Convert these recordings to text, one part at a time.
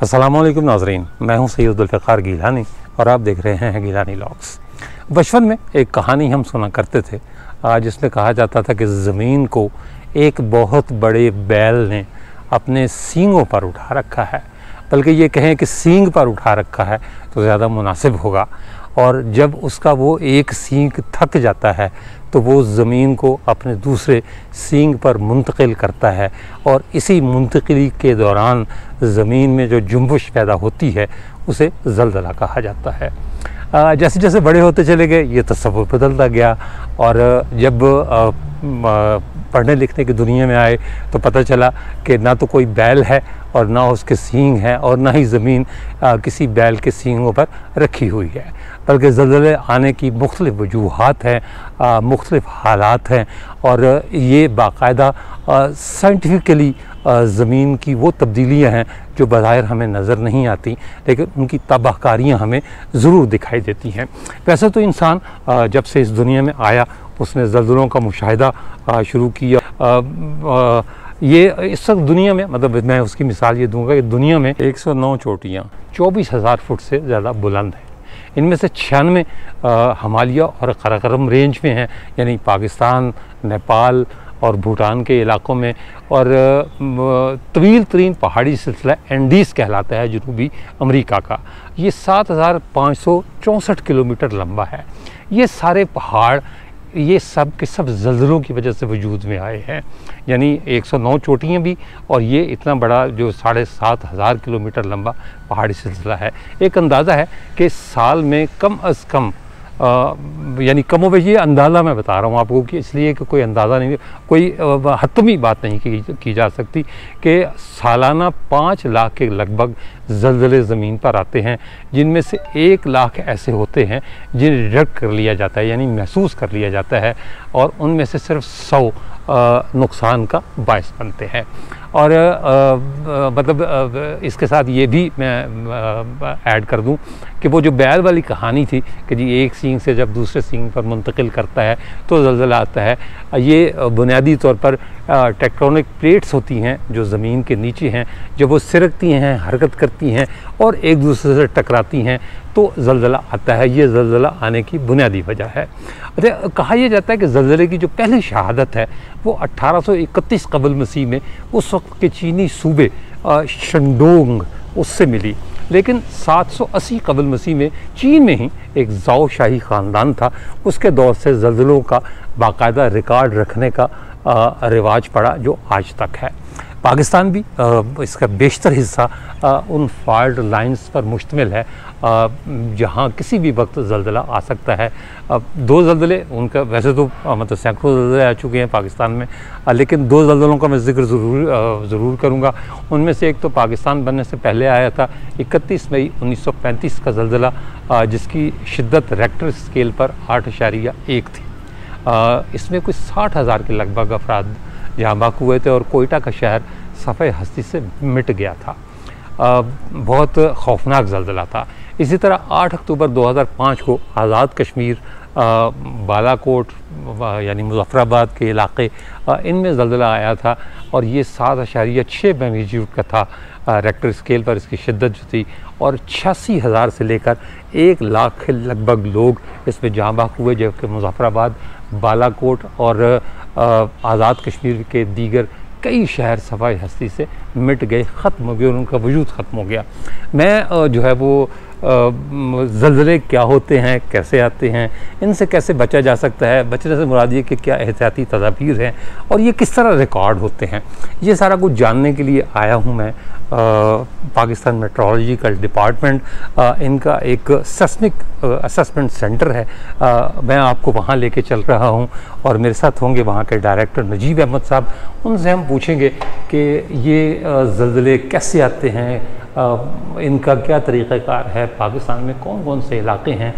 अस्सलामुअलैकुम नाज़रीन, मैं हूं सैयद जुल्फ़िकार गिलानी और आप देख रहे हैं गिलानी व्लॉग्स। बचपन में एक कहानी हम सुना करते थे जिसमें कहा जाता था कि ज़मीन को एक बहुत बड़े बैल ने अपने सींगों पर उठा रखा है, बल्कि ये कहें कि सींग पर उठा रखा है तो ज़्यादा मुनासिब होगा। और जब उसका वो एक सींग थक जाता है तो वो ज़मीन को अपने दूसरे सींग पर मुंतकिल करता है और इसी मुंतकिली के दौरान ज़मीन में जो जुम्बश पैदा होती है उसे ज़लज़ला कहा जाता है। जैसे जैसे बड़े होते चले गए ये तस्वुर बदलता गया और जब पढ़ने लिखने की दुनिया में आए तो पता चला कि ना तो कोई बैल है और ना उसके सींग हैं और ना ही ज़मीन किसी बैल के सींगों पर रखी हुई है, बल्कि ज़लज़ले आने की मुख्तलिफ़ वजूहात हैं, मुख्तलिफ़ हालात हैं और ये बाकायदा साइंटिफिकली ज़मीन की वो तब्दीलियाँ हैं जो बज़ाहिर हमें नज़र नहीं आती, लेकिन उनकी तबाहकारियाँ हमें ज़रूर दिखाई देती हैं। वैसे तो इंसान जब से इस दुनिया में आया उसने ज़लज़लों का मुशाहिदा शुरू किया। ये इस वक्त दुनिया में, मतलब मैं उसकी मिसाल ये दूंगा कि दुनिया में 109 चोटियाँ 24,000 फुट से ज़्यादा बुलंद हैं। इनमें से 96 हिमालय और कराकोरम रेंज में हैं, यानी पाकिस्तान, नेपाल और भूटान के इलाक़ों में, और तवील तरीन पहाड़ी सिलसिला एंडीज़ कहलाता है जनूबी अमेरिका का। ये 7,564 किलोमीटर लंबा है। ये सारे पहाड़ ये सब के सब ज़लज़लों की वजह से वजूद में आए हैं, यानी 109 चोटियाँ भी और ये इतना बड़ा जो 7,500 किलोमीटर लंबा पहाड़ी सिलसिला है। एक अंदाज़ा है कि साल में कम अज़ कम यानी कमो बेश, ये अंदाज़ा मैं बता रहा हूँ आपको कि इसलिए कि कोई अंदाज़ा नहीं, कोई हतमी बात नहीं की जा सकती कि सालाना 5 लाख के लगभग ज़लज़ले ज़मीन पर आते हैं, जिनमें से 1 लाख ऐसे होते हैं जिन्हें डिटेक्ट कर लिया जाता है, यानी महसूस कर लिया जाता है, और उनमें से सिर्फ 100 नुकसान का बायस बनते हैं। और मतलब इसके साथ ये भी मैं ऐड कर दूं कि वो जो बैल वाली कहानी थी कि जी एक सींग से जब दूसरे सींग पर मुंतकिल करता है तो ज़लज़ला आता है, ये बुनियादी तौर पर टेक्टोनिक प्लेट्स होती हैं जो ज़मीन के नीचे हैं, जब वो सिरकती हैं, हरकत करती हैं और एक दूसरे से टकराती हैं तो ज़लज़ला आता है। ये ज़लज़ला आने की बुनियादी वजह है। अच्छा, कहा यह जाता है कि ज़लज़ले की जो पहली शहादत है वो 1831 क़ब्ल मसीह में उस वक्त के चीनी सूबे शंडोंग उससे मिली, लेकिन 780 क़ब्ल मसीह में चीन में ही एक ज़ाओ शाही ख़ानदान था, उसके दौर से ज़लज़लों का बाकायदा रिकॉर्ड रखने का रिवाज पड़ा जो आज तक है। पाकिस्तान भी इसका बेशतर हिस्सा उन फॉल्ट लाइंस पर मुश्तमिल है जहाँ किसी भी वक्त ज़लज़ला आ सकता है। 2 ज़लज़ले उनका वैसे तो मतलब सैकड़ों ज़लज़ले आ चुके हैं पाकिस्तान में, लेकिन 2 ज़लज़लों का मैं ज़िक्र ज़रूर करूँगा। उनमें से एक तो पाकिस्तान बनने से पहले आया था 31 मई 1935 का ज़लज़ला, जिसकी शिद्दत रेक्टर स्केल पर 8.1 थी। इसमें कुछ 60,000 के लगभग अफराद जहाँ बाक हुए थे और कोयटा का शहर सफ़े हस्ती से मिट गया था। बहुत खौफनाक ज़लज़ला था। इसी तरह 8 अक्टूबर 2005 को आज़ाद कश्मीर, बालाकोट यानी मुज़फ़्फ़राबाद के इलाक़े, इनमें ज़लज़ला आया था और ये 7.6 मैग्नीट्यूड का था रेक्टर स्केल पर इसकी शिद्दत जो थी, और 86,000 से लेकर 1 लाख के लगभग लोग इसमें जहाँ बाक हुए, जबकि मुज़फ़्फ़राबाद, बालाकोट और आज़ाद कश्मीर के दीगर कई शहर सफ़ाई हस्ती से मिट गए, ख़त्म हो गए, उनका वजूद ख़त्म हो गया। मैं जो है वो ज़लज़ले क्या होते हैं, कैसे आते हैं, इनसे कैसे बचा जा सकता है, बचने से मुराद ये कि क्या एहतियाती तदाबीर हैं और ये किस तरह रिकॉर्ड होते हैं, ये सारा कुछ जानने के लिए आया हूँ मैं। पाकिस्तान मेट्रोलॉजिकल डिपार्टमेंट, इनका एक सेस्मिक असेसमेंट सेंटर है, मैं आपको वहाँ लेके चल रहा हूँ और मेरे साथ होंगे वहाँ के डायरेक्टर नजीब अहमद साहब। उनसे हम पूछेंगे कि ये ज़लज़ले कैसे आते हैं, इनका क्या तरीक़ाकार है, पाकिस्तान में कौन कौन से इलाक़े हैं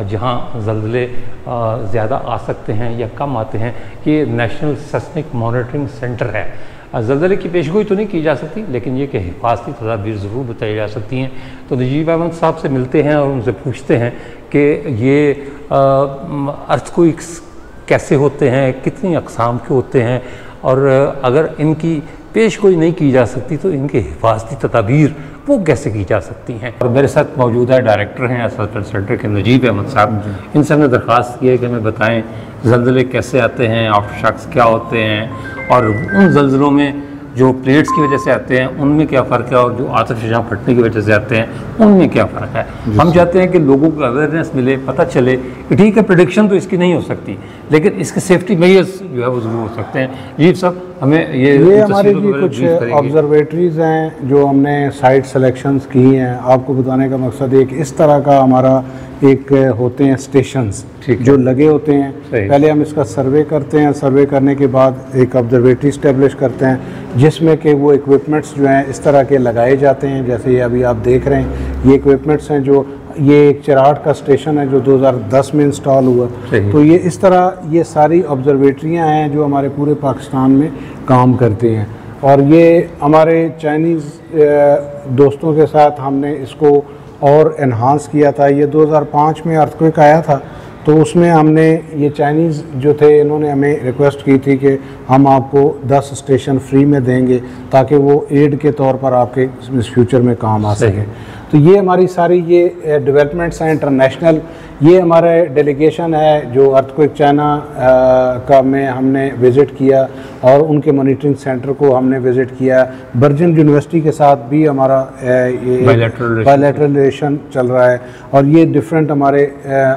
जहाँ ज़लज़ले ज़्यादा आ सकते हैं या कम आते हैं। ये नेशनल सेस्मिक मॉनिटरिंग सेंटर है। ज़लज़ले की पेशगोई तो नहीं की जा सकती, लेकिन ये कि हिफाजती तदाबीर ज़रूर बताई जा सकती हैं। तो नजीब अहमद साहब से मिलते हैं और उनसे पूछते हैं कि ये अर्थक्वेक्स कैसे होते हैं, कितनी अक़साम के होते हैं, और अगर इनकी पेशगोई नहीं की जा सकती तो इनके हिफाजती तदाबीर वो कैसे की जा सकती हैं। और मेरे साथ मौजूदा डायरेक्टर हैं असेसमेंट सेंटर के नजीब अहमद साहब। इनसे हमने दरख्वास्त की है कि हमें बताएं ज़लज़ले कैसे आते हैं, आफ्टर शॉक्स क्या होते हैं, और उन ज़लज़लों में जो प्लेट्स की वजह से आते हैं उनमें क्या फ़र्क है, और जो आतिशफ़शां फटने की वजह से आते हैं उनमें क्या फ़र्क है। हम चाहते हैं कि लोगों को अवेयरनेस मिले, पता चले कि ठीक है प्रेडिक्शन तो इसकी नहीं हो सकती, लेकिन इसके सेफ्टी मेजर्स जो है वो ज़रूर हो सकते हैं। जी साहब, हमें ये हमारी जी कुछ ऑब्जर्वेटरीज हैं जो हमने साइट सिलेक्शंस की हैं। आपको बताने का मकसद एक इस तरह का हमारा एक होते हैं स्टेशंस जो लगे होते हैं। पहले हम इसका सर्वे करते हैं, सर्वे करने के बाद एक ऑब्जर्वेटरी इस्टेब्लिश करते हैं जिसमें कि वो इक्विपमेंट्स जो हैं इस तरह के लगाए जाते हैं। जैसे ये अभी आप देख रहे हैं, ये इक्विपमेंट्स हैं जो ये एक चराट का स्टेशन है जो 2010 में इंस्टॉल हुआ। तो ये इस तरह ये सारी ऑब्जर्वेटरियाँ हैं जो हमारे पूरे पाकिस्तान में काम करते हैं। और ये हमारे चाइनीज़ दोस्तों के साथ हमने इसको और एनहांस किया था। ये 2005 में अर्थक्वेक आया था, तो उसमें हमने ये चाइनीज़ जो थे इन्होंने हमें रिक्वेस्ट की थी कि हम आपको 10 स्टेशन फ्री में देंगे ताकि वो एड के तौर पर आपके इस फ्यूचर में काम आ सके। तो ये हमारी सारी ये डेवलपमेंट्स हैं इंटरनेशनल। ये हमारा डेलीगेशन है जो अर्थक्वेक चाइना का में हमने विज़िट किया और उनके मॉनिटरिंग सेंटर को हमने विज़िट किया। बर्जिन यूनिवर्सिटी के साथ भी हमारा ये बायलैटरल रिलेशन चल रहा है। और ये डिफरेंट हमारे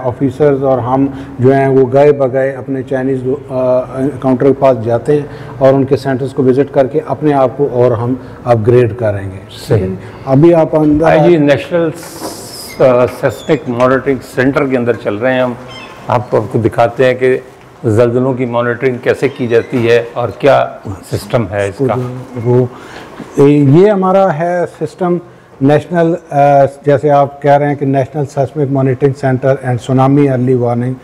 ऑफिसर्स और हम जो हैं वो गए बगए अपने चाइनीज़ काउंटर के पास जाते हैं और उनके सेंटर्स को विज़िट करके अपने आप को और हम अपग्रेड करेंगे। सही। अभी आप अंदर नेशनल सेस्मिक मॉनिटरिंग सेंटर के अंदर चल रहे हैं हम। आपको दिखाते हैं कि ज़लज़लों की मॉनिटरिंग कैसे की जाती है और क्या सिस्टम है इसका। वो ये हमारा है सिस्टम नेशनल, जैसे आप कह रहे हैं कि national seismic monitoring centre and tsunami early warning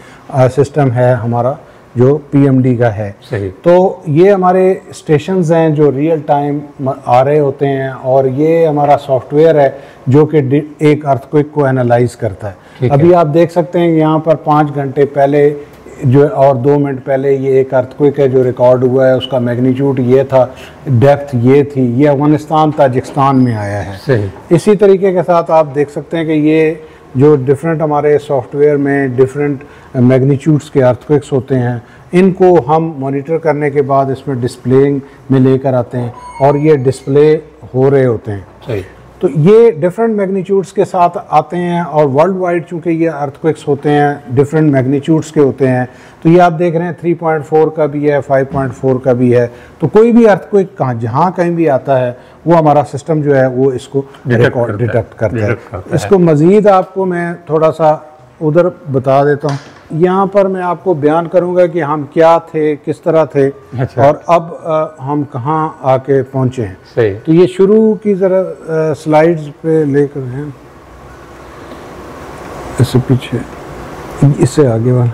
system है हमारा जो पीएमडी का है। सही। तो ये हमारे स्टेशंस हैं जो रियल टाइम आ रहे होते हैं और ये हमारा सॉफ्टवेयर है जो कि एक अर्थक्वेक को एनालाइज करता है। अभी आप देख सकते हैं यहाँ पर 5 घंटे पहले जो और 2 मिनट पहले ये एक अर्थक्वेक है जो रिकॉर्ड हुआ है। उसका मैग्नीट्यूड ये था, डेप्थ ये थी। ये अफगानिस्तान ताजिकिस्तान में आया है। सही। इसी तरीके के साथ आप देख सकते हैं कि ये जो डिफरेंट हमारे सॉफ्टवेयर में डिफरेंट मैग्नीट्यूड्स के अर्थक्वेक्स होते हैं, इनको हम मॉनिटर करने के बाद इसमें डिस्प्लेइंग में लेकर आते हैं और ये डिस्प्ले हो रहे होते हैं। सही। तो ये डिफरेंट मैग्नीट्यूड्स के साथ आते हैं और वर्ल्ड वाइड चूँकि ये अर्थक्वेक्स होते हैं डिफरेंट मैग्नीट्यूड्स के होते हैं। तो ये आप देख रहे हैं 3.4 का भी है, 5.4 का भी है। तो कोई भी अर्थक्वेक जहाँ कहीं भी आता है वो हमारा सिस्टम जो है वो इसको डिटेक्ट करता है। इसको मज़ीद आपको मैं थोड़ा सा उधर बता देता हूँ। यहाँ पर मैं आपको बयान करूँगा कि हम क्या थे, किस तरह थे। अच्छा। और अब हम कहाँ आके पहुँचे हैं। सही। तो ये शुरू की ज़रा स्लाइड्स पे लेकर हैं, इससे पीछे, इससे आगे वाला।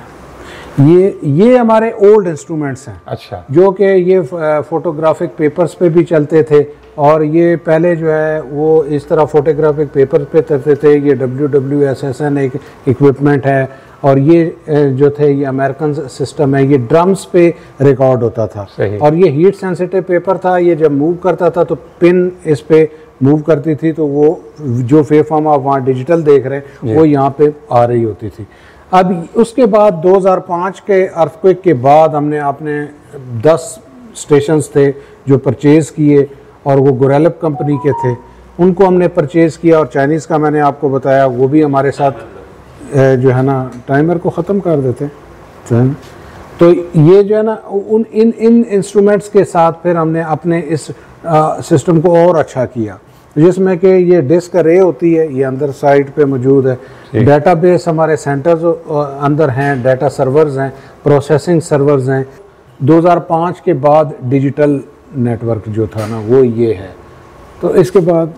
ये हमारे ओल्ड इंस्ट्रूमेंट्स हैं। अच्छा। जो कि ये फोटोग्राफिक पेपर्स पे भी चलते थे और ये पहले जो है वो इस तरह फोटोग्राफिक पेपर पे चलते थे। ये WWSSN एक इक्विपमेंट है और ये जो थे ये अमेरिकन सिस्टम है। ये ड्रम्स पे रिकॉर्ड होता था। सही। और ये हीट सेंसिटिव पेपर था। ये जब मूव करता था तो पिन इस पे मूव करती थी तो वो जो वेव फॉर्म आप वहाँ डिजिटल देख रहे हैं वो यहाँ पे आ रही होती थी। अब उसके बाद 2005 के अर्थक्वेक के बाद हमने अपने 10 स्टेशंस थे जो परचेज़ किए और वो गोरेलप कंपनी के थे। उनको हमने परचेज़ किया और चाइनीज़ का मैंने आपको बताया वो भी हमारे साथ जो है ना, टाइमर को ख़त्म कर देते। तो ये जो है ना इन इंस्ट्रूमेंट्स के साथ फिर हमने अपने इस सिस्टम को और अच्छा किया जिसमें कि ये डिस्क रे होती है, ये अंदर साइड पे मौजूद है। डेटाबेस हमारे सेंटर्स अंदर हैं, डाटा सर्वर्स हैं, प्रोसेसिंग सर्वर्स हैं। 2005 के बाद डिजिटल नेटवर्क जो था ना वो ये है। तो इसके बाद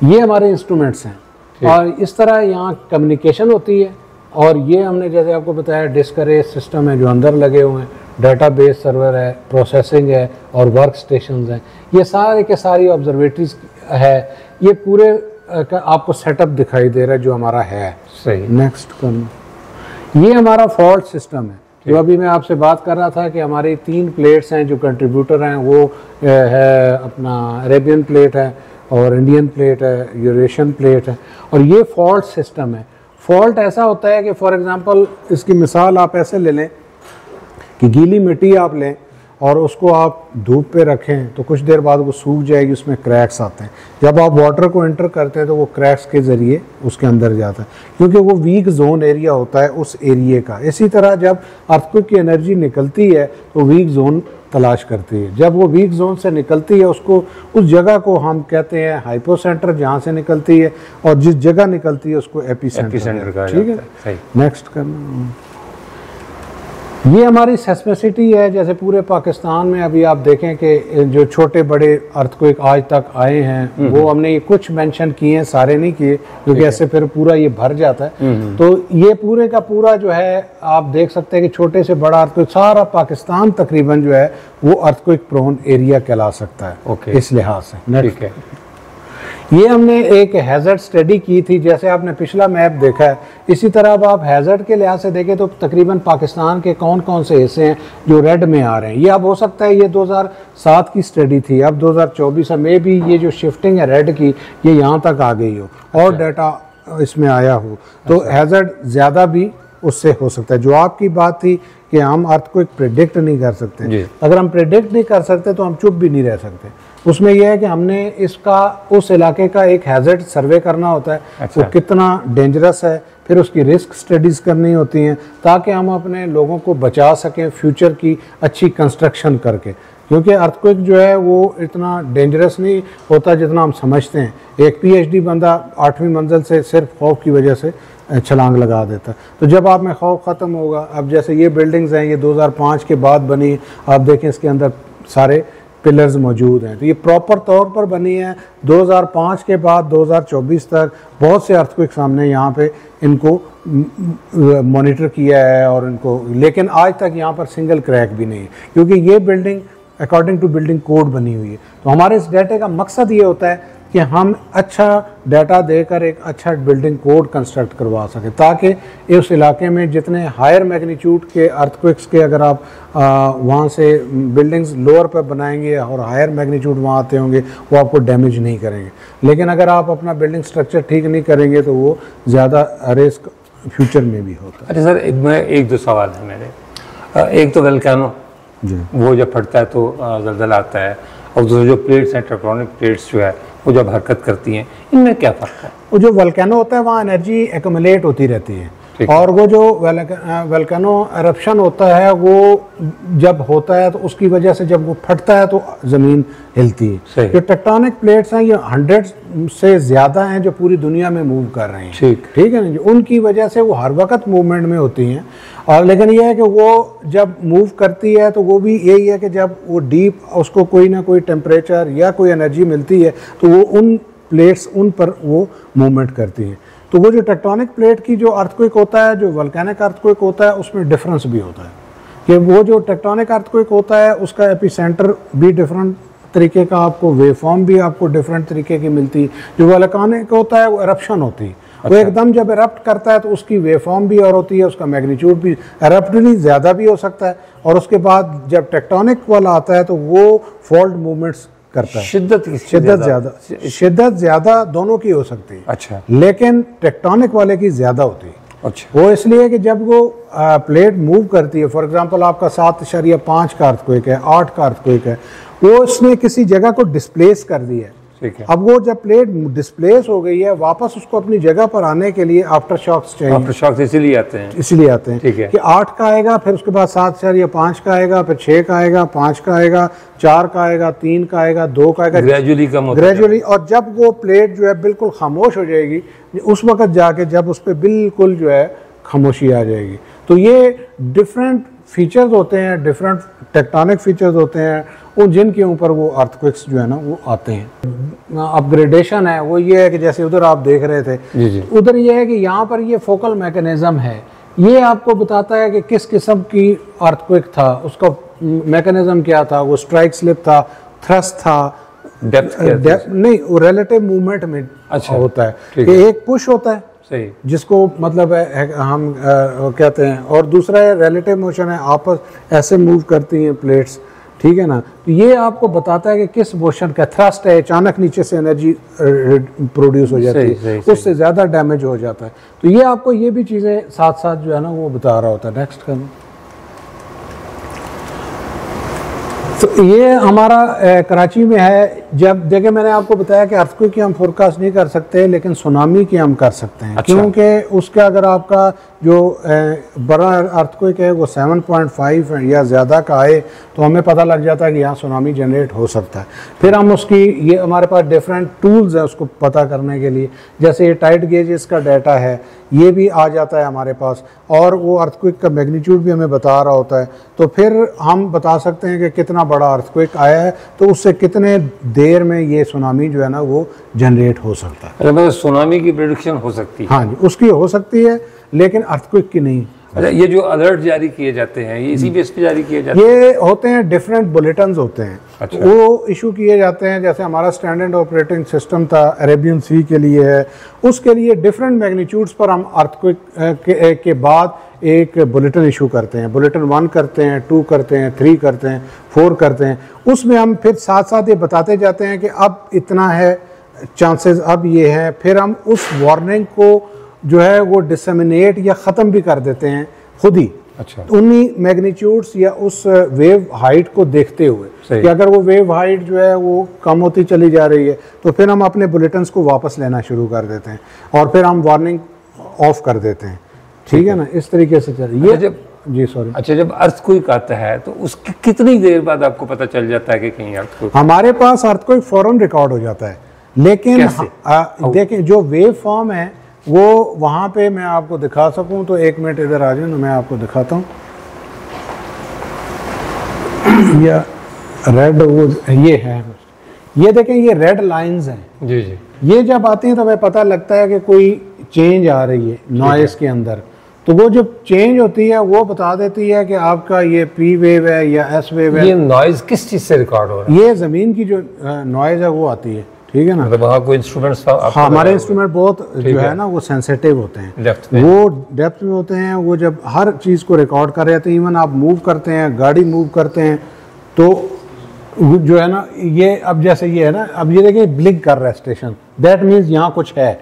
ये हमारे इंस्ट्रूमेंट्स हैं और इस तरह यहाँ कम्युनिकेशन होती है। और ये हमने जैसे आपको बताया डिस्क रे सिस्टम है जो अंदर लगे हुए हैं, डाटाबेस सर्वर है, प्रोसेसिंग है और वर्क स्टेशन हैं। ये सारे के सारी ऑब्जर्वेटरीज है। ये पूरे का आपको सेटअप दिखाई दे रहा है जो हमारा है। सही। नेक्स्ट करना। ये हमारा फॉल्ट सिस्टम है जो अभी मैं आपसे बात कर रहा था कि हमारी 3 प्लेट्स हैं जो कंट्रीब्यूटर हैं। वो है अपना अरेबियन प्लेट है, और इंडियन प्लेट है, यूरेशियन प्लेट है, और ये फॉल्ट सिस्टम है। फॉल्ट ऐसा होता है कि फॉर एग्जांपल इसकी मिसाल आप ऐसे ले लें कि गीली मिट्टी आप लें और उसको आप धूप पे रखें तो कुछ देर बाद वो सूख जाएगी, उसमें क्रैक्स आते हैं। जब आप वाटर को एंटर करते हैं तो वो क्रैक्स के ज़रिए उसके अंदर जाता है, क्योंकि वो वीक जोन एरिया होता है उस एरिए का। इसी तरह जब अर्थक्वेक की एनर्जी निकलती है तो वीक जोन तलाश करती है। जब वो वीक जोन से निकलती है उसको, उस जगह को हम कहते हैं हाइपोसेंटर, जहाँ से निकलती है, और जिस जगह निकलती है उसको एपिसेंटर का। ठीक है, नेक्स्ट करना। ये हमारी सेस्मिसिटी है। जैसे पूरे पाकिस्तान में अभी आप देखें कि जो छोटे बड़े अर्थक्वेक आज तक आए हैं वो हमने ये कुछ मेंशन किए हैं, सारे नहीं किए, क्योंकि ऐसे फिर पूरा ये भर जाता है। तो ये पूरे का पूरा जो है आप देख सकते हैं कि छोटे से बड़ा अर्थक्वेक सारा पाकिस्तान तकरीबन जो है वो अर्थक्वेक प्रोन एरिया कहला सकता है इस लिहाज से। ठीक है, ये हमने एक हैज़र्ड स्टडी की थी, जैसे आपने पिछला मैप देखा है, इसी तरह अब आप हैज़र्ड के लिहाज से देखें तो तकरीबन पाकिस्तान के कौन कौन से हिस्से हैं जो रेड में आ रहे हैं। ये अब हो सकता है ये 2007 की स्टडी थी, अब 2024 में भी ये जो शिफ्टिंग है रेड की ये यहाँ तक आ गई हो और डाटा इसमें आया हो, तो हैज़र्ड ज़्यादा भी उससे हो सकता है। जो आपकी बात थी कि हम अर्थक्वेक प्रेडिक्ट नहीं कर सकते, अगर हम प्रेडिक्ट नहीं कर सकते तो हम चुप भी नहीं रह सकते। उसमें यह है कि हमने इसका उस इलाके का एक हैज़र्ड सर्वे करना होता है, वो कितना डेंजरस है, फिर उसकी रिस्क स्टडीज़ करनी होती हैं ताकि हम अपने लोगों को बचा सकें फ्यूचर की अच्छी कंस्ट्रक्शन करके। क्योंकि अर्थक्वेक जो है वो इतना डेंजरस नहीं होता जितना हम समझते हैं। एक PhD बंदा 8वीं मंजिल से सिर्फ खौफ की वजह से छलांग लगा देता है। तो जब आप में खौफ ख़त्म होगा, अब जैसे ये बिल्डिंग्स हैं ये 2005 के बाद बनी, आप देखें इसके अंदर सारे पिलर्स मौजूद हैं, तो ये प्रॉपर तौर पर बनी है। 2005 के बाद 2024 तक बहुत से अर्थक्वेक सामने यहाँ पे इनको मॉनिटर किया है और इनको, लेकिन आज तक यहाँ पर सिंगल क्रैक भी नहीं है, क्योंकि ये building according to building code बनी हुई है। तो हमारे इस डाटे का मकसद ये होता है कि हम अच्छा डाटा देकर एक अच्छा बिल्डिंग कोड कंस्ट्रक्ट करवा सकें, ताकि उस इलाके में जितने हायर मैग्नीट्यूड के अर्थक्वेक्स के अगर आप वहाँ से बिल्डिंग्स लोअर पर बनाएंगे और हायर मैग्नीट्यूड वहाँ आते होंगे वो आपको डैमेज नहीं करेंगे। लेकिन अगर आप अपना बिल्डिंग स्ट्रक्चर ठीक नहीं करेंगे तो वो ज़्यादा रिस्क फ्यूचर में भी होता है। अच्छा सर, एक दो सवाल है मेरे। एक तो वोल्केनो, वो जब फटता है तो ज़लज़ला आता है, और दूसरे जो प्लेट्स हैं टेक्टोनिक प्लेट्स जो है वो जब हरकत करती हैं, इनमें क्या फ़र्क है? वो जो वोल्केनो होता है वहाँ एनर्जी एक्यूमुलेट होती रहती है, और वो जो वोल्केनो एरप्शन होता है वो जब होता है तो उसकी वजह से जब वो फटता है तो ज़मीन हिलती है। जो टेक्टोनिक प्लेट्स हैं ये 100 से ज़्यादा हैं जो पूरी दुनिया में मूव कर रहे हैं। ठीक है ना जी, उनकी वजह से वो हर वक्त मूवमेंट में होती हैं। और लेकिन ये है कि वो जब मूव करती है तो वो भी यही है कि जब वो डीप उसको कोई ना कोई टेम्परेचर या कोई एनर्जी मिलती है तो वो उन प्लेट्स उन पर वो मूवमेंट करती है। तो वो जो टेक्टोनिक प्लेट की जो अर्थक्वेक होता है, जो वोल्केनिक अर्थक्वेक होता है, उसमें डिफरेंस भी होता है कि वो जो टेक्टोनिक अर्थक्वेक होता है उसका एपिसेंटर भी डिफरेंट तरीके का, आपको वेवफॉर्म भी आपको डिफरेंट तरीके की मिलती है। जो वोल्केनिक होता है वो एरप्शन होती है, वो एकदम जब एरप्ट करता है तो उसकी वेवफॉर्म भी और होती है, उसका मैग्नीट्यूड भी एरप्टली ज़्यादा भी हो सकता है, और उसके बाद जब टेक्टोनिक वाला आता है तो वो फॉल्ट मूवमेंट्स करता है। शिद्दत ज़्यादा दोनों की हो सकती है। अच्छा, लेकिन टेक्टोनिक वाले की ज़्यादा होती है। अच्छा, वो इसलिए कि जब वो प्लेट मूव करती है, फॉर एग्जांपल आपका 7.5 का अर्थक्वेक है, 8 का अर्थक्वेक है, वो उसने किसी जगह को डिस्प्लेस कर दिया है। अब वो जब प्लेट डिस्प्लेस हो गई है वापस उसको अपनी जगह पर आने के लिए आफ्टर शॉक्स चाहिए। आफ्टर शॉक्स इसीलिए आते हैं ठीक है कि 8 का आएगा, फिर उसके बाद 7.5 का आएगा, फिर 6 का आएगा, 5 का आएगा, 4 का आएगा, 3 का आएगा, 2 का आएगा, ग्रेजुअली कम होता है ग्रेजुअली। और जब वो प्लेट जो है बिल्कुल खामोश हो जाएगी, उस वक्त जाके जब उस पर बिल्कुल जो है खामोशी आ जाएगी। तो ये डिफरेंट फीचर्स होते हैं, डिफरेंट टेक्टोनिक फीचर्स होते हैं, उन जिनके ऊपर वो अर्थक्वेक्स जो है ना वो आते हैं। अपग्रेडेशन है वो ये है कि जैसे उधर आप देख रहे थे जी। उधर ये है कि यहाँ पर ये फोकल मैकेनिज्म है, ये आपको बताता है कि किस किस्म की अर्थक्वेक था, उसका मैकेनिज्म क्या था, वो स्ट्राइक स्लिप था, थ्रस्ट था, डेप्थ नहीं, वो रिलेटिव मूवमेंट में होता है कि एक पुश होता है सही, जिसको मतलब हम कहते हैं, और दूसरा है रिलेटिव मोशन है, आपस ऐसे मूव करती हैं प्लेट्स, ठीक है ना। तो ये आपको बताता है कि किस मोशन का थ्रस्ट है, अचानक नीचे से एनर्जी प्रोड्यूस हो जाती है, उससे ज़्यादा डैमेज हो जाता है। तो ये आपको ये भी चीज़ें साथ साथ जो है ना वो बता रहा होता है। नेक्स्ट करना। तो ये हमारा कराची में है। जब देखें मैंने आपको बताया कि अर्थक्वेक की हम फोरकास्ट नहीं कर सकते, लेकिन सुनामी की हम कर सकते हैं। अच्छा। क्योंकि उसका अगर आपका जो बड़ा अर्थक्वेक है वो 7.5 या ज़्यादा का आए तो हमें पता लग जाता है कि यहाँ सुनामी जनरेट हो सकता है। फिर हम उसकी ये हमारे पास डिफरेंट टूल्स हैं उसको पता करने के लिए, जैसे ये टाइड गेजेस का डाटा है, ये भी आ जाता है हमारे पास, और वो अर्थक्वेक का मैग्नीट्यूड भी हमें बता रहा होता है। तो फिर हम बता सकते हैं कि कितना बड़ा अर्थक्वेक आया है, तो उससे कितने देर में ये सुनामी जो है ना वो जनरेट हो सकता है। अच्छा, मतलब सुनामी की प्रेडिक्शन हो सकती है? हाँ जी, उसकी हो सकती है, लेकिन अर्थक्वेक की नहीं। अच्छा, ये जो अलर्ट जारी किए जाते हैं ये इसी बेस पे जारी किए जाते हैं? ये होते हैं डिफरेंट बुलेटिन्स होते हैं। अच्छा। वो इशू किए जाते हैं, जैसे हमारा स्टैंडर्ड ऑपरेटिंग सिस्टम था अरेबियन सी के लिए है, उसके लिए डिफरेंट मैग्नीट्यूड्स पर हम अर्थक्वेक के बाद एक बुलेटिन इशू करते हैं। बुलेटिन 1 करते हैं, 2 करते हैं, 3 करते हैं, 4 करते हैं। उसमें हम फिर साथ साथ ये बताते जाते हैं कि अब इतना है चांसेस, अब ये है। फिर हम उस वार्निंग को जो है वो डिसमिनेट या ख़त्म भी कर देते हैं खुद ही। अच्छा। उन्हीं मैग्नीट्यूड्स या उस वेव हाइट को देखते हुए कि अगर वो वेव हाइट जो है वो कम होती चली जा रही है तो फिर हम अपने बुलेटिन्स को वापस लेना शुरू कर देते हैं और फिर हम वार्निंग ऑफ कर देते हैं। ठीक है ना, इस तरीके से चल ये जब जी सॉरी। अच्छा, जब अर्थक्वेक आता है तो उसकी कितनी देर बाद आपको पता चल जाता है कि कहीं अर्थक्वेक? हमारे पास अर्थक्वेक फौरन रिकॉर्ड हो जाता है, लेकिन देखें जो वेव फॉर्म है वो वहाँ पे मैं आपको दिखा सकूँ तो एक मिनट इधर आ जाए ना, मैं आपको दिखाता हूँ। या रेड वो ये है, ये देखें ये रेड लाइंस हैं जी जी। ये जब आती हैं तो हमें पता लगता है कि कोई चेंज आ रही है नॉइस के अंदर। तो वो जब चेंज होती है वो बता देती है कि आपका ये पी वेव है या एस वेव है। ये नॉइज किस चीज़ से रिकॉर्ड हो रहा है? ये ज़मीन की जो नॉइज है वो आती है। ठीक है ना, मतलब वहाँ कोई इंस्ट्रूमेंट्स? हाँ, हमारे इंस्ट्रूमेंट बहुत जो है ना वो सेंसिटिव होते हैं, वो डेप्थ में होते हैं। वो जब हर चीज़ को रिकॉर्ड कर रहे हैं तो इवन आप मूव करते हैं, गाड़ी मूव करते हैं तो जो है ना ये अब जैसे ये है ना, अब ये देखिए ब्लिंक कर रहा है स्टेशन, दैट मीन्स यहाँ कुछ है।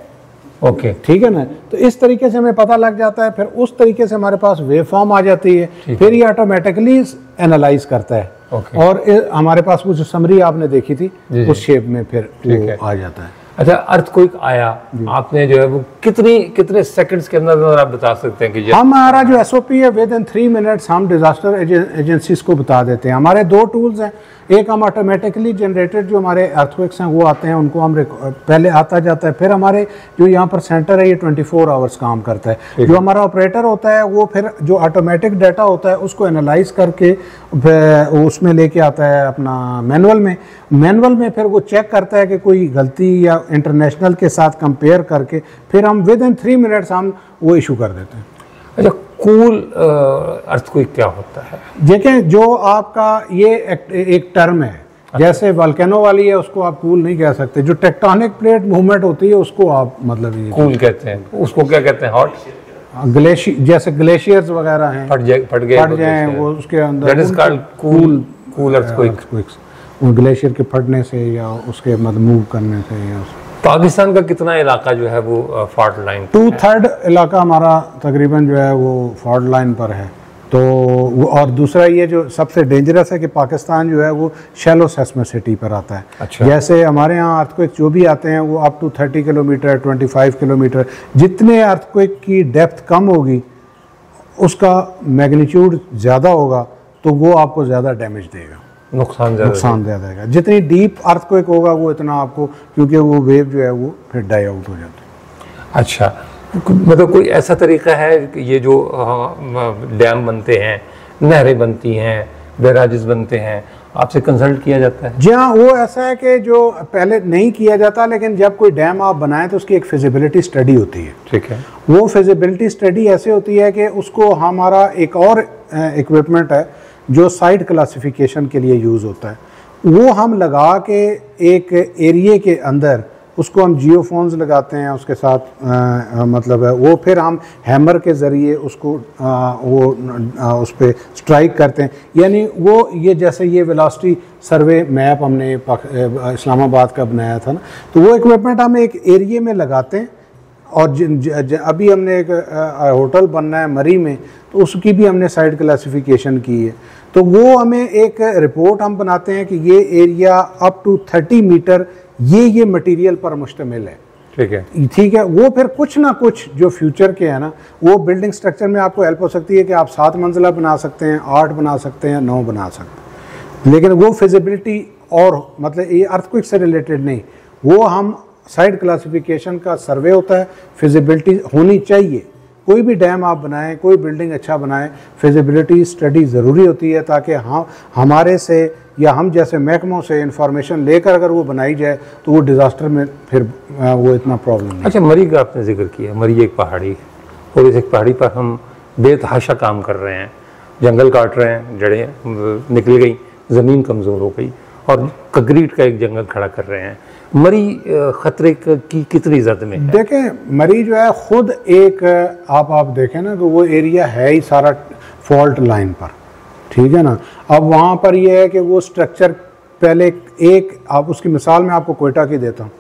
ओके, ठीक है ना। तो इस तरीके से हमें पता लग जाता है, फिर उस तरीके से हमारे पास वेव फॉर्म आ जाती है, फिर ये ऑटोमेटिकली एनालाइज करता है। और हमारे पास वो जो समरी आपने देखी थी उस शेप में फिर वो आ जाता है। अच्छा, अर्थक्वेक आया, आपने जो है वो कितने सेकंड्स के अंदर आप बता सकते हैं कि हमारा जो SOP है विद इन 3 मिनट्स हम डिजास्टर एजेंसीज को बता देते हैं। हमारे 2 टूल्स हैं, एक हम ऑटोमेटिकली जनरेटेड जो हमारे अर्थक्वेक्स हैं वो आते हैं, उनको हम पहले आता जाता है, फिर हमारे जो यहाँ पर सेंटर है ये 24 आवर्स काम करता है। जो हमारा ऑपरेटर होता है वो फिर जो ऑटोमेटिक डाटा होता है उसको एनालाइज करके उसमें लेके आता है अपना मैनुअल में फिर वो चेक करता है कि कोई गलती या इंटरनेशनल के साथ कंपेयर करके फिर हम विद इन 3 मिनट्स हम वो इशू कर देते हैं। अच्छा, कूल अर्थक्वेक क्या होता है? देखें, जो आपका ये एक टर्म है, जैसे वल्केनो वाली है उसको आप कूल नहीं कह सकते। जो टेक्टोनिक प्लेट मूवमेंट होती है उसको आप मतलब ये कूल कहते हैं। उसको क्या कहते हैं? हॉट जैसे ग्लेशियर्स वगैरह हैं, फट जाए वो उसके अंदर, that is called cool earthquake. Glacier के फटने से या उसके मतलब मूव करने से या पाकिस्तान का कितना इलाका जो है वो फॉल्ट लाइन? 2/3 इलाका हमारा तकरीबन जो है वो फॉल्ट लाइन पर है। तो और दूसरा ये जो सबसे डेंजरस है कि पाकिस्तान जो है वो शैलो सेस्मिसिटी पर आता है। अच्छा। जैसे हमारे यहाँ अर्थक्वेक जो भी आते हैं वो अप टू 30 किलोमीटर 25 किलोमीटर, जितने अर्थक्वेक की डेप्थ कम होगी उसका मैग्नीट्यूड ज़्यादा होगा तो वो आपको ज़्यादा डैमेज देगा, नुकसान ज़्यादा देगा। जितनी डीप अर्थक्वेक होगा वो इतना आपको, क्योंकि वो वेव जो है वो फिर डाई आउट हो जाता है। अच्छा, मतलब कोई ऐसा तरीका है कि ये जो डैम बनते हैं, नहरें बनती हैं, बैराजेस बनते हैं, आपसे कंसल्ट किया जाता है? जी हाँ, वो ऐसा है कि जो पहले नहीं किया जाता, लेकिन जब कोई डैम आप बनाएं तो उसकी एक फिजिबिलिटी स्टडी होती है। ठीक है। वो फिजिबिलिटी स्टडी ऐसे होती है कि उसको हमारा एक और इक्विपमेंट है जो साइट क्लासिफिकेशन के लिए यूज़ होता है, वो हम लगा के एक एरिया के अंदर उसको हम जियोफोन्स लगाते हैं उसके साथ मतलब है वो, फिर हम हैमर के ज़रिए उसको उस पर स्ट्राइक करते हैं। यानी वो ये जैसे ये वेलोसिटी सर्वे मैप हमने इस्लामाबाद का बनाया था ना, तो वो इक्विपमेंट हम एक एरिया में लगाते हैं। और अभी हमने एक होटल बनना है मरी में, तो उसकी भी हमने साइट क्लासिफिकेशन की है। तो वो हमें एक रिपोर्ट हम बनाते हैं कि ये एरिया अप टू 30 मीटर ये मटेरियल पर मुश्तमिल है। ठीक है। वो फिर कुछ ना कुछ जो फ्यूचर के है ना, वो बिल्डिंग स्ट्रक्चर में आपको हेल्प हो सकती है कि आप 7 मंजिला बना सकते हैं, 8 बना सकते हैं, 9 बना सकते हैं। लेकिन वो फिजिबिलिटी और मतलब ये अर्थक्वेक से रिलेटेड नहीं, वो हम साइट क्लासिफिकेशन का सर्वे होता है, फिजिबिलिटी होनी चाहिए। कोई भी डैम आप बनाएं, कोई बिल्डिंग अच्छा बनाएं, फिजिबिलिटी स्टडी ज़रूरी होती है ताकि हमारे से या हम जैसे महकमों से इंफॉर्मेशन लेकर अगर वो बनाई जाए तो वो डिज़ास्टर में फिर वो इतना प्रॉब्लम नहीं। अच्छा, मरी का आपने जिक्र किया। मरी एक पहाड़ी, और इस एक पहाड़ी पर हम बेतहाशा काम कर रहे हैं, जंगल काट रहे हैं, जड़ें निकल गई, ज़मीन कमज़ोर हो गई और कंक्रीट का एक जंगल खड़ा कर रहे हैं। मरी ख़तरे की कितनी ज़द में है? देखें, मरी जो है ख़ुद एक आप देखें ना कि वो एरिया है ही सारा फॉल्ट लाइन पर, ठीक है ना। अब वहाँ पर ये है कि वो स्ट्रक्चर पहले एक आप उसकी मिसाल मैं आपको कोयटा की देता हूँ।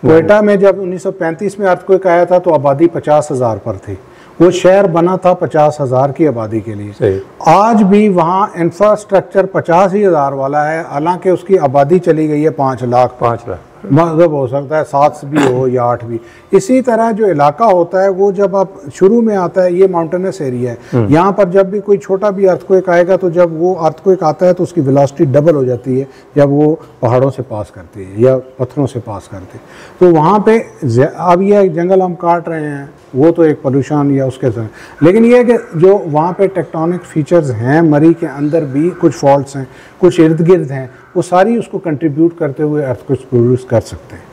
कोयटा में जब 1935 में अर्थक्वेक आया था तो आबादी 50,000 पर थी। वो शहर बना था 50,000 की आबादी के लिए। आज भी वहाँ इंफ्रास्ट्रक्चर 50,000 वाला है, हालांकि उसकी आबादी चली गई है 5 लाख। मतलब हो सकता है 7 भी हो या 8 भी। इसी तरह जो इलाका होता है वो जब आप शुरू में आता है, ये माउंटेनस एरिया है, यहाँ पर जब भी कोई छोटा भी अर्थक्वेक आएगा तो जब वो अर्थक्वेक आता है तो उसकी वेलोसिटी डबल हो जाती है जब वो पहाड़ों से पास करती है या पत्थरों से पास करती है। तो वहाँ पे अब ये जंगल हम काट रहे हैं, वो तो एक पोल्यूशन या उसके साथ, लेकिन ये है कि जो वहाँ पे टेक्टोनिक फीचर्स हैं मरी के अंदर भी कुछ फॉल्ट्स हैं, कुछ इर्द गिर्द हैं, वो सारी उसको कंट्रीब्यूट करते हुए अर्थक्वेक प्रोड्यूस कर सकते हैं।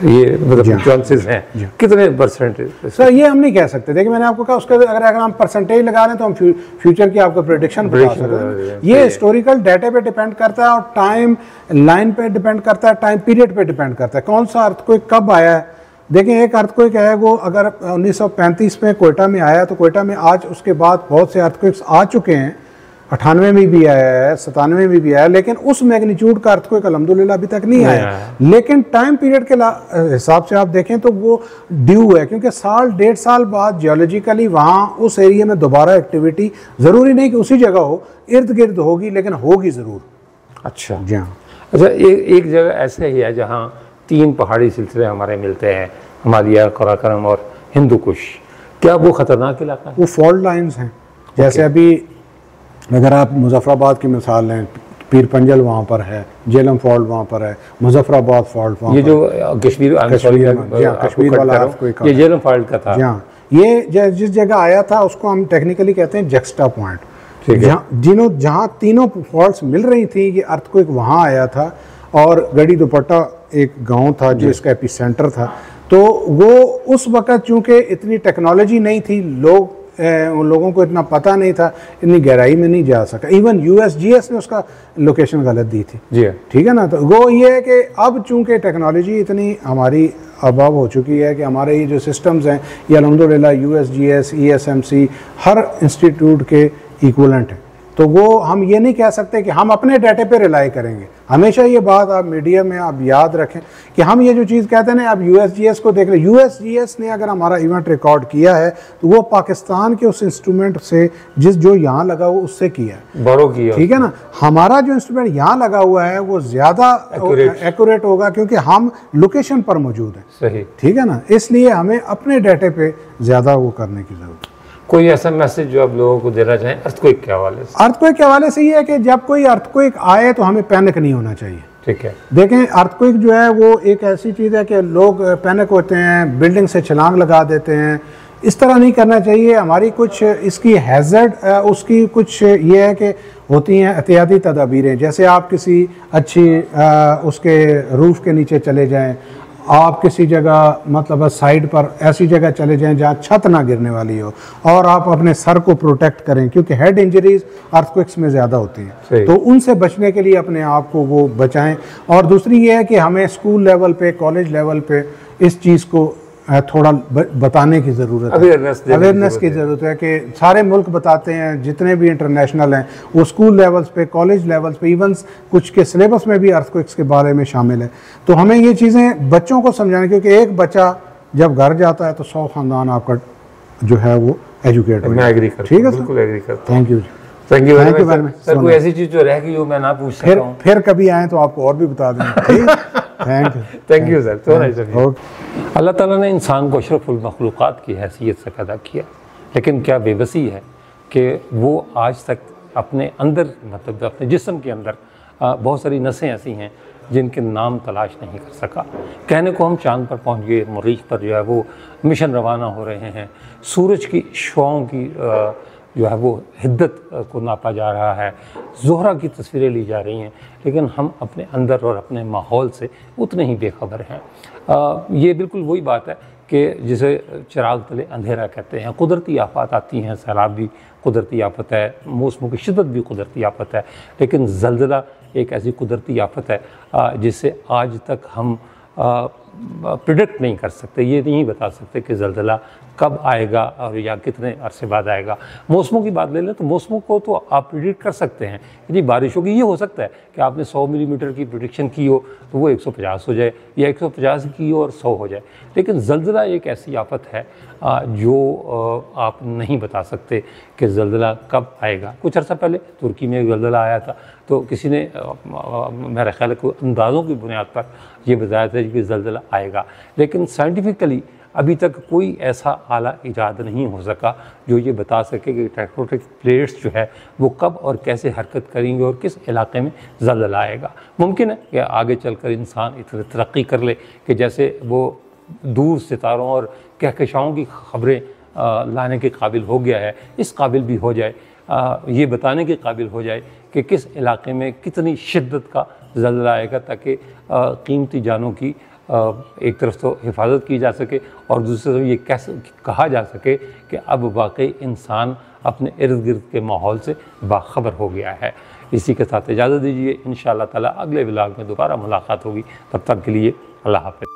ये मतलब चांसेस हैं कितने परसेंटेज? सर ये हम नहीं कह सकते। देखिए मैंने आपको कहा उसका अगर हम परसेंटेज लगा रहे हैं तो हम फ्यूचर की आपको प्रेडिक्शन बता सकते हैं। ये हिस्टोरिकल डाटा पे डिपेंड करता है और टाइम लाइन पे डिपेंड करता है, टाइम पीरियड पे डिपेंड करता है कौन सा अर्थक्वेक कब आया है। देखें एक अर्थक्वेक है वो अगर 1935 में कोयटा में आया तो कोयटा में आज उसके बाद बहुत से अर्थक्वेक्स आ चुके हैं, 98 में भी आया है, 97 में भी आया, लेकिन उस मैग्नीट्यूड का अर्थक्वेक अल्हम्दुलिल्लाह अभी तक नहीं आया। लेकिन टाइम पीरियड के हिसाब से आप देखें तो वो ड्यू है, क्योंकि साल 1.5 साल बाद जियोलॉजिकली वहाँ उस एरिया में दोबारा एक्टिविटी, ज़रूरी नहीं कि उसी जगह हो, इर्द गिर्द होगी, लेकिन होगी ज़रूर। अच्छा जी हाँ। अच्छा, एक जगह ऐसे ही है जहाँ 3 पहाड़ी सिलसिले हमारे मिलते हैं, हिमालय, कराकोरम और हिंदू कुश। क्या वो ख़तरनाक इलाका है? वो फॉल्ट लाइन्स हैं। जैसे अभी अगर आप मुजफ्फराबाद की मिसाल लें, पीर पंजल वहाँ पर है, जेलम फॉल्ट वहाँ पर है, मुजफ्फराबाद फॉल्ट वहाँ, ये जो कश्मीर वाला ये जेलम फॉल्ट का था। हाँ, ये जिस जगह आया था उसको हम टेक्निकली कहते हैं जक्स्टा पॉइंट। जहाँ तीनों फॉल्ट्स मिल रही थी, ये अर्थक्वेक वहाँ आया था और गड़ी दुपट्टा एक गांव था जो इसका एपिसेंटर था। तो वो उस वक़्त चूँकि इतनी टेक्नोलॉजी नहीं थी, उन लोगों को इतना पता नहीं था, इतनी गहराई में नहीं जा सका। इवन USGS ने उसका लोकेशन गलत दी थी। जी ठीक है ना। तो वो ये है कि अब चूँकि टेक्नोलॉजी इतनी हमारी अभाव हो चुकी है कि हमारे ये जो सिस्टम्स हैं ये अल्हम्दुलिल्लाह USGS, ESMC हर इंस्टीट्यूट के इक्वलेंट है। तो वो हम ये नहीं कह सकते कि हम अपने डाटे पे रिलाई करेंगे। हमेशा ये बात आप मीडिया में आप याद रखें कि हम ये जो चीज़ कहते हैं ना, आप USGS को देख लें, USGS ने अगर हमारा इवेंट रिकॉर्ड किया है तो वो पाकिस्तान के उस इंस्ट्रूमेंट से जो यहाँ लगा हुआ उससे किया है, बड़ो किया, ठीक है ना। हमारा जो इंस्ट्रूमेंट यहाँ लगा हुआ है वो ज़्यादा एक्यूरेट होगा क्योंकि हम लोकेशन पर मौजूद हैं। सही, ठीक है ना। इसलिए हमें अपने डाटे पे ज़्यादा वो करने की ज़रूरत है। कोई ऐसा मैसेज जो आप लोगों को देना चाहें अर्थक्वेक के हवाले से? अर्थक्वेक के हवाले से ये है कि जब कोई अर्थक्वेक आए तो हमें पैनिक नहीं होना चाहिए। ठीक है। देखें अर्थक्वेक जो है वो एक ऐसी चीज़ है कि लोग पैनिक होते हैं, बिल्डिंग से छलांग लगा देते हैं, इस तरह नहीं करना चाहिए। हमारी कुछ इसकी हैज़र्ड उसकी कुछ ये है कि होती हैं एहतियाती तदाबीरें, जैसे आप किसी अच्छी उसके रूफ के नीचे चले जाएँ, आप किसी जगह मतलब साइड पर ऐसी जगह चले जाएं जहाँ छत ना गिरने वाली हो, और आप अपने सर को प्रोटेक्ट करें, क्योंकि हेड इंजरीज अर्थक्वेक्स में ज़्यादा होती हैं, तो उनसे बचने के लिए अपने आप को वो बचाएं। और दूसरी ये है कि हमें स्कूल लेवल पे, कॉलेज लेवल पे इस चीज़ को थोड़ा बताने की ज़रूरत है, अवेयरनेस की ज़रूरत है कि सारे मुल्क बताते हैं, जितने भी इंटरनेशनल हैं वो स्कूल लेवल्स पे, कॉलेज लेवल्स पे, इवन कुछ के सिलेबस में भी अर्थक्वेक्स के बारे में शामिल है। तो हमें ये चीज़ें बच्चों को समझाने, क्योंकि एक बच्चा जब घर जाता है तो 100 ख़ानदान आपका जो है वो एजुकेट हो जाता है। ठीक है sir, thank you very much sir. कोई ऐसी चीज़ जो रह गई हो मैं ना पूछ सकता हूं, फिर कभी आए तो आपको और भी बता देंगे। थैंक यू सर, तो नहीं सर। अल्लाह ताला ने इंसान को अशरफुल मखलूक़ात की हैसियत से पैदा किया, लेकिन क्या बेबसी है कि वो आज तक अपने अंदर, मतलब अपने जिस्म के अंदर बहुत सारी नसें ऐसी हैं जिनके नाम तलाश नहीं कर सका। कहने को हम चांद पर पहुंच गए, मरीख पर जो है वो मिशन रवाना हो रहे हैं, सूरज की शुआओं की जो है वो हिद्दत को नापा जा रहा है, ज़ोहरा की तस्वीरें ली जा रही हैं, लेकिन हम अपने अंदर और अपने माहौल से उतने ही बेखबर हैं। ये बिल्कुल वही बात है कि जिसे चिराग तले अंधेरा कहते हैं। कुदरती आफत आती हैं, सैलाब भी कुदरती आफत है, मौसमों की शिद्दत भी कुदरती आफत है, लेकिन ज़ल्ज़ला एक ऐसी कुदरती आफत है जिसे आज तक हम प्रिडिक्ट नहीं कर सकते। ये नहीं बता सकते कि ज़ल्ज़ला कब आएगा और या कितने अरसे बाद आएगा। मौसमों की बात ले लें तो मौसमों को तो आप प्रिडिक्ट कर सकते हैं कि बारिश होगी। ये हो सकता है कि आपने 100 मिलीमीटर की प्रिडिक्शन की हो तो वो 150 हो जाए, या 150 की हो और 100 हो जाए। लेकिन ज़ल्ज़ला एक ऐसी आफत है जो आप नहीं बता सकते कि ज़ल्ज़ला कब आएगा। कुछ अर्सा पहले तुर्की में एक ज़ल्ज़ला आया था, तो किसी ने मेरा ख्याल है कोई अंदाज़ों की बुनियाद पर यह बताया था कि ज़ल्ज़ला आएगा, लेकिन साइंटिफिकली अभी तक कोई ऐसा आला ईजाद नहीं हो सका जो ये बता सके कि टेक्टोनिक प्लेट्स जो है वो कब और कैसे हरकत करेंगे और किस इलाके में ज़ल्ज़ला आएगा। मुमकिन है कि आगे चलकर इंसान इतनी तरक्की कर ले कि जैसे वो दूर सितारों और कहकशाओं की खबरें लाने के काबिल हो गया है, इस काबिल भी हो जाए, ये बताने के काबिल हो जाए कि किस इलाके में कितनी शिद्दत का ज़ल्ज़ला आएगा, ताकि कीमती जानों की एक तरफ तो हिफाजत की जा सके और दूसरी तरफ ये कैसे कहा जा सके कि अब वाकई इंसान अपने इर्द गिर्द के माहौल से बाखबर हो गया है। इसी के साथ इजाज़त दीजिए, इंशाअल्लाह ताला अगले व्लॉग में दोबारा मुलाकात होगी। तब तक के लिए अल्लाह हाफ़िज़।